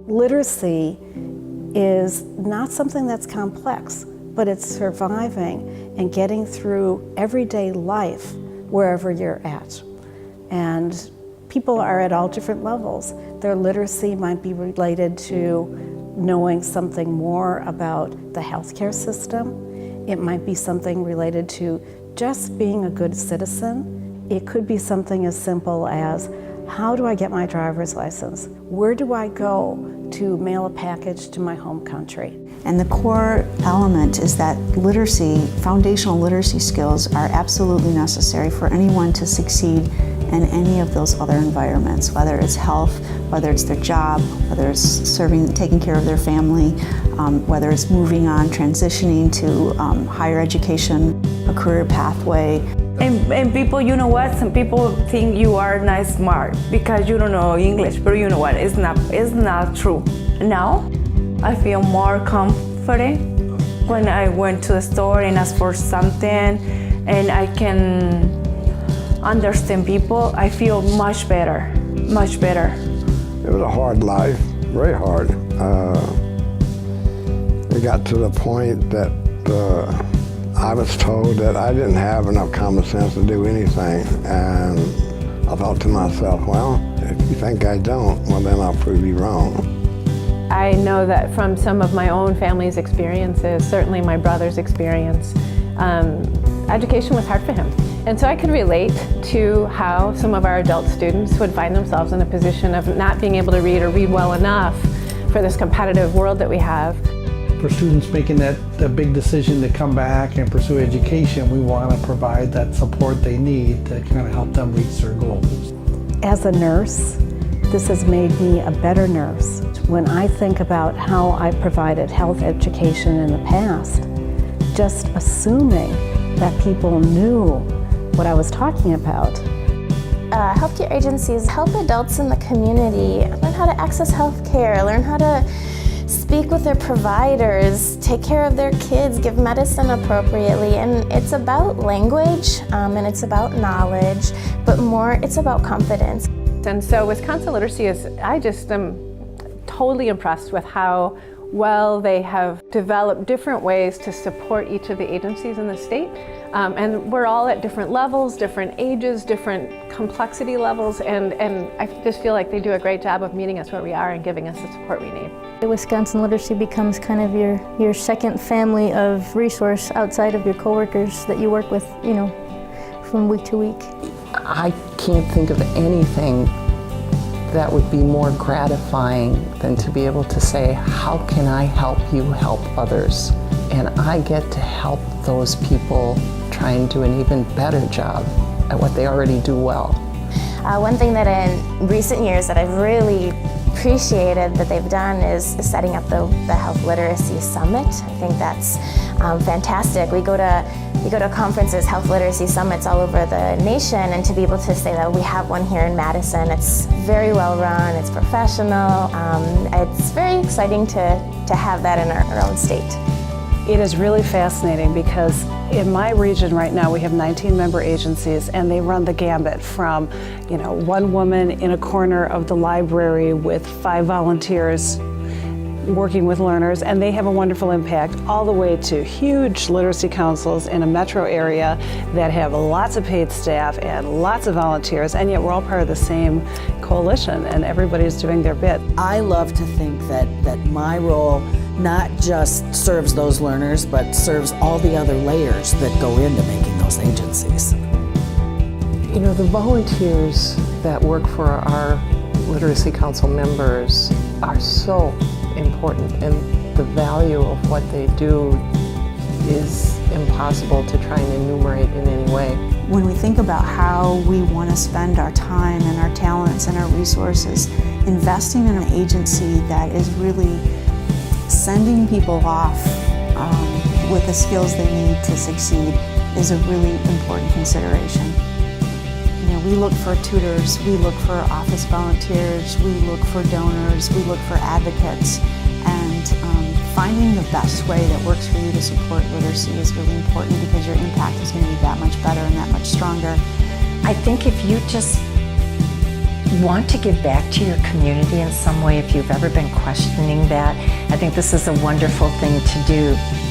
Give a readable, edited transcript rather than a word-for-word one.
Literacy is not something that's complex, but it's surviving and getting through everyday life wherever you're at. And people are at all different levels. Their literacy might be related to knowing something more about the healthcare system. It might be something related to just being a good citizen. It could be something as simple as, how do I get my driver's license? Where do I go to mail a package to my home country? And the core element is that literacy, foundational literacy skills are absolutely necessary for anyone to succeed in any of those other environments, whether it's health, whether it's their job, whether it's serving, taking care of their family, whether it's moving on, transitioning to higher education, a career pathway. And people, you know what? Some people think you are not smart because you don't know English, but you know what? It's not true. Now, I feel more comforting when I went to the store and asked for something, and I can understand people. I feel much better, much better. It was a hard life, very hard. It got to the point that I was told that I didn't have enough common sense to do anything, and I thought to myself, well, if you think I don't, well then I'll prove you wrong. I know that from some of my own family's experiences, certainly my brother's experience, education was hard for him. And so I could relate to how some of our adult students would find themselves in a position of not being able to read or read well enough for this competitive world that we have. For students making that big decision to come back and pursue education, we want to provide that support they need to kind of help them reach their goals. As a nurse, this has made me a better nurse. When I think about how I provided health education in the past, just assuming that people knew what I was talking about. Healthcare agencies help adults in the community learn how to access healthcare, learn how to speak with their providers, take care of their kids, give medicine appropriately. And it's about language and it's about knowledge, but more it's about confidence. And so Wisconsin Literacy I just am totally impressed with how well they have developed different ways to support each of the agencies in the state. And we're all at different levels, different ages, different complexity levels, and I just feel like they do a great job of meeting us where we are and giving us the support we need. Wisconsin Literacy becomes kind of your second family of resource outside of your coworkers that you work with, you know, from week to week. I can't think of anything that would be more gratifying than to be able to say, how can I help you help others? And I get to help those people try and do an even better job at what they already do well. One thing that in recent years that I've really appreciated that they've done is setting up the Health Literacy Summit. I think that's fantastic. We go to conferences, health literacy summits all over the nation, and to be able to say that we have one here in Madison, it's very well run, it's professional. It's very exciting to have that in our own state. It is really fascinating because in my region right now we have 19 member agencies, and they run the gambit from, you know, one woman in a corner of the library with 5 volunteers working with learners, and they have a wonderful impact, all the way to huge literacy councils in a metro area that have lots of paid staff and lots of volunteers, and yet we're all part of the same coalition and everybody's doing their bit. I love to think that my role not just serves those learners, but serves all the other layers that go into making those agencies. You know, the volunteers that work for our Literacy Council members are so important, and the value of what they do is impossible to try and enumerate in any way. When we think about how we want to spend our time and our talents and our resources, investing in an agency that is really sending people off with the skills they need to succeed is a really important consideration. You know, we look for tutors, we look for office volunteers, we look for donors, we look for advocates, and finding the best way that works for you to support literacy is really important, because your impact is going to be that much better and that much stronger. I think if you just want to give back to your community in some way, if you've ever been questioning that, I think this is a wonderful thing to do.